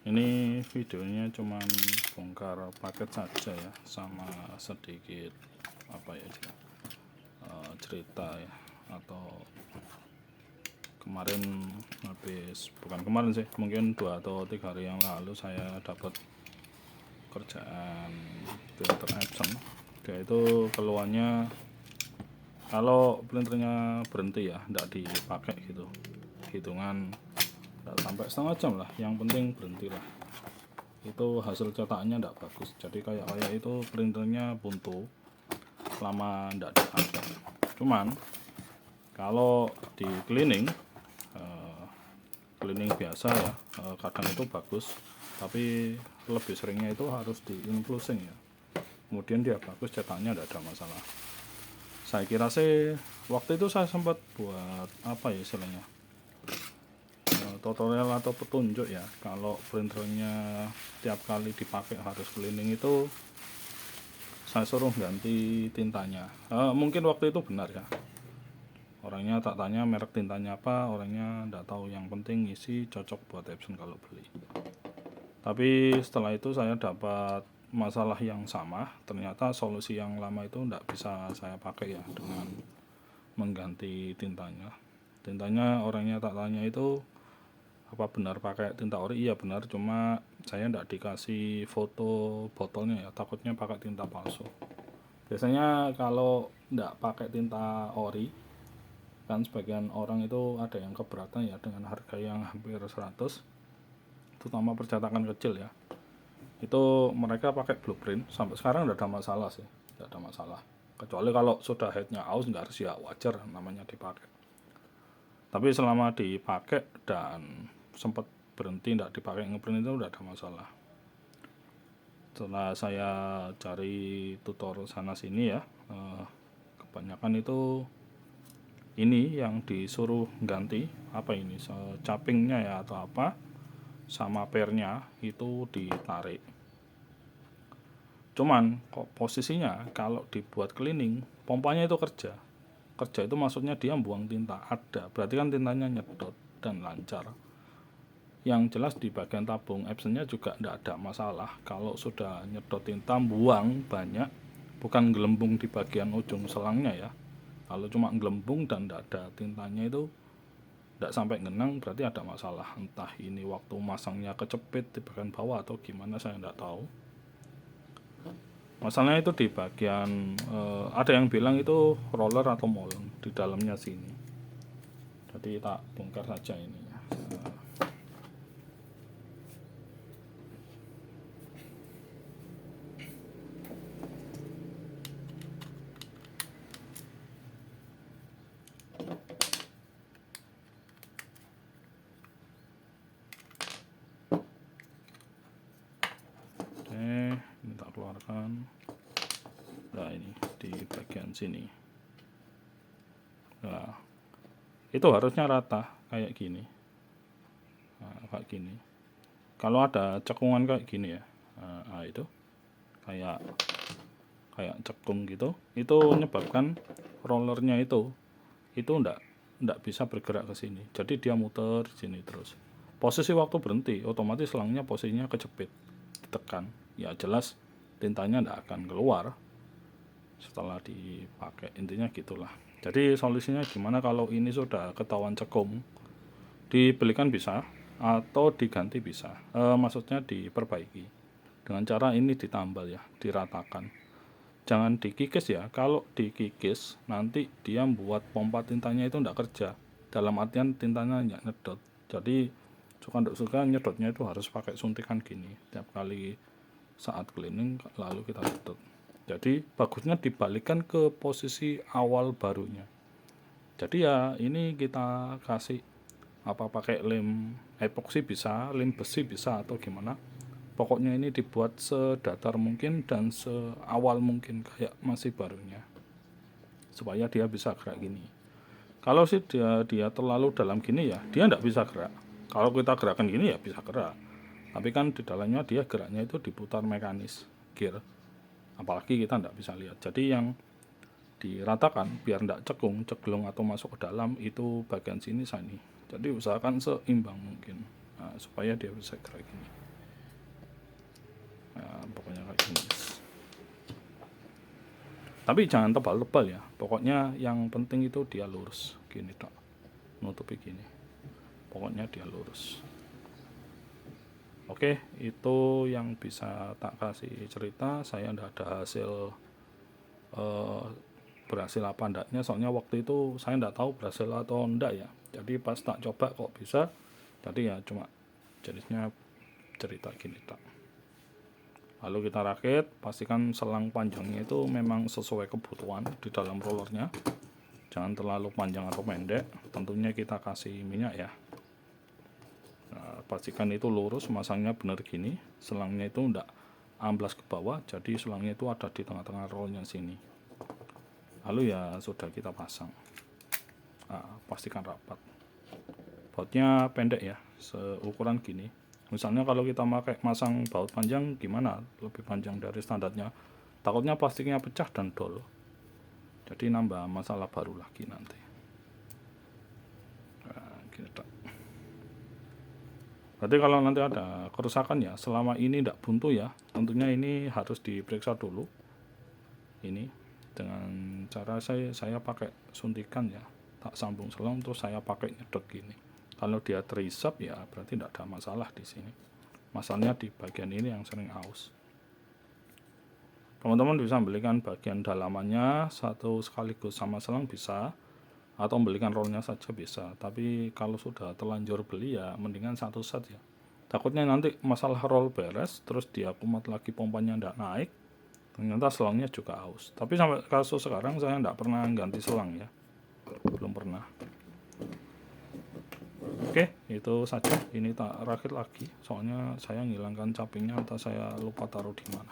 Ini videonya cuman bongkar paket saja ya, sama sedikit apa ya, cerita ya, atau kemarin bukan kemarin sih, mungkin 2 atau 3 hari yang lalu saya dapat kerjaan printer Epson. Dia itu keluhannya kalau printernya berhenti ya, tidak dipakai gitu, hitungan tidak sampai setengah jam lah, yang penting berhentilah. Itu hasil cetaknya tidak bagus, jadi kayak itu printernya buntu lama tidak dipakai. Cuman kalau di cleaning biasa ya, kadang itu bagus, tapi lebih seringnya itu harus di infusing ya, kemudian dia bagus, cetaknya tidak ada masalah. Saya kira sih waktu itu saya sempat buat apa ya istilahnya, tutorial atau petunjuk ya, kalau printernya tiap kali dipakai harus cleaning itu saya suruh ganti tintanya. Mungkin waktu itu benar ya, orangnya tak tanya merek tintanya apa, orangnya tidak tahu, yang penting isi cocok buat Epson kalau beli. Tapi setelah itu saya dapat masalah yang sama, ternyata solusi yang lama itu tidak bisa saya pakai ya, dengan mengganti tintanya orangnya tak tanya itu apa benar pakai tinta ori. Iya benar, cuma saya tidak dikasih foto botolnya ya, takutnya pakai tinta palsu. Biasanya kalau tidak pakai tinta ori kan sebagian orang itu ada yang keberatan ya dengan harga yang hampir 100, terutama percetakan kecil ya, itu mereka pakai blueprint. Sampai sekarang tidak ada masalah sih, tidak ada masalah, kecuali kalau sudah headnya aus nggak harus ya, wajar namanya dipakai. Tapi selama dipakai dan sempat berhenti tidak dipakai ngeprint itu udah ada masalah. Setelah saya cari tutor sana sini ya, kebanyakan itu ini yang disuruh ganti apa ini, capingnya ya atau apa, sama pernya itu ditarik. Cuman kok posisinya kalau dibuat cleaning, pompanya itu kerja itu maksudnya dia buang tinta, ada berarti kan tintanya nyedot dan lancar. Yang jelas di bagian tabung Epsonnya juga tidak ada masalah. Kalau sudah nyedot tinta buang banyak, bukan gelembung di bagian ujung selangnya ya. Kalau cuma gelembung dan tidak ada tintanya itu tidak sampai genang, berarti ada masalah. Entah ini waktu masangnya kecepit di bagian bawah atau gimana, saya tidak tahu. Masalahnya itu di bagian ada yang bilang itu roller atau molen di dalamnya sini. Jadi tak bongkar saja ini ya. Oke, ini tak keluarkan. Nah ini di bagian sini. Nah itu harusnya rata kayak gini. Nah, kayak gini. Kalau ada cekungan kayak gini ya, nah itu kayak cekung gitu, itu menyebabkan rollernya itu ndak bisa bergerak ke sini. Jadi dia muter di sini terus. Posisi waktu berhenti, otomatis selangnya posisinya kejepit, ditekan. Ya jelas tintanya ndak akan keluar setelah dipakai, intinya gitulah. Jadi solusinya gimana kalau ini sudah ketahuan cekung? Dibelikan bisa atau diganti bisa, maksudnya diperbaiki dengan cara ini ditambal ya, diratakan, jangan dikikis ya. Kalau dikikis nanti dia membuat pompa tintanya itu tidak kerja, dalam artian tintanya nggak nyedot. Jadi suka tidak suka nyedotnya itu harus pakai suntikan gini tiap kali saat cleaning lalu kita sedot. Jadi bagusnya dibalikkan ke posisi awal barunya. Jadi ya ini kita kasih apa, pakai lem epoksi bisa, lem besi bisa, atau gimana. Pokoknya ini dibuat sedatar mungkin dan seawal mungkin kayak masih barunya, supaya dia bisa gerak gini. Kalau sih dia terlalu dalam gini ya, dia tidak bisa gerak. Kalau kita gerakan gini ya bisa gerak, tapi kan di dalamnya dia geraknya itu diputar mekanis gear, apalagi kita tidak bisa lihat. Jadi yang diratakan biar tidak cekung, ceglong atau masuk ke dalam itu bagian sini. Jadi usahakan seimbang mungkin, nah, supaya dia bisa gerak gini. Nah, pokoknya kayak gini. Tapi jangan tebal-tebal ya, pokoknya yang penting itu dia lurus gini tok, nutupi gini, pokoknya dia lurus. Oke, itu yang bisa tak kasih cerita. Saya ndak ada hasil berhasil apa ndaknya, soalnya waktu itu saya ndak tahu berhasil atau ndak ya. Jadi pas tak coba kok bisa, jadi ya cuma jenisnya cerita gini tak. Lalu kita rakit, pastikan selang panjangnya itu memang sesuai kebutuhan di dalam rollernya, jangan terlalu panjang atau pendek. Tentunya kita kasih minyak ya. Nah, pastikan itu lurus, masangnya benar gini, selangnya itu ndak amblas ke bawah, jadi selangnya itu ada di tengah-tengah rollnya sini. Lalu ya sudah kita pasang. Nah, pastikan rapat. Bautnya pendek ya, seukuran gini. Misalnya kalau kita pakai masang baut panjang gimana, lebih panjang dari standarnya, takutnya plastiknya pecah dan dol, jadi nambah masalah baru lagi nanti. Nah, gini tak. Berarti kalau nanti ada kerusakan ya, selama ini tidak buntu ya, tentunya ini harus diperiksa dulu. Ini dengan cara saya pakai suntikan ya, tak sambung selang terus saya pakai nyedot gini. Kalau dia terisap ya berarti tidak ada masalah di sini. Masalahnya di bagian ini yang sering aus. Teman-teman bisa belikan bagian dalamannya satu sekaligus sama selang bisa, atau belikan rollnya saja bisa. Tapi kalau sudah terlanjur beli ya mendingan satu set ya. Takutnya nanti masalah roll beres, terus dia kumat lagi, pompanya tidak naik, ternyata selangnya juga aus. Tapi sampai kasus sekarang saya tidak pernah ganti selang ya, belum pernah. Oke, itu saja. Ini tak rakit lagi, soalnya saya ngilangkan capingnya atau saya lupa taruh di mana.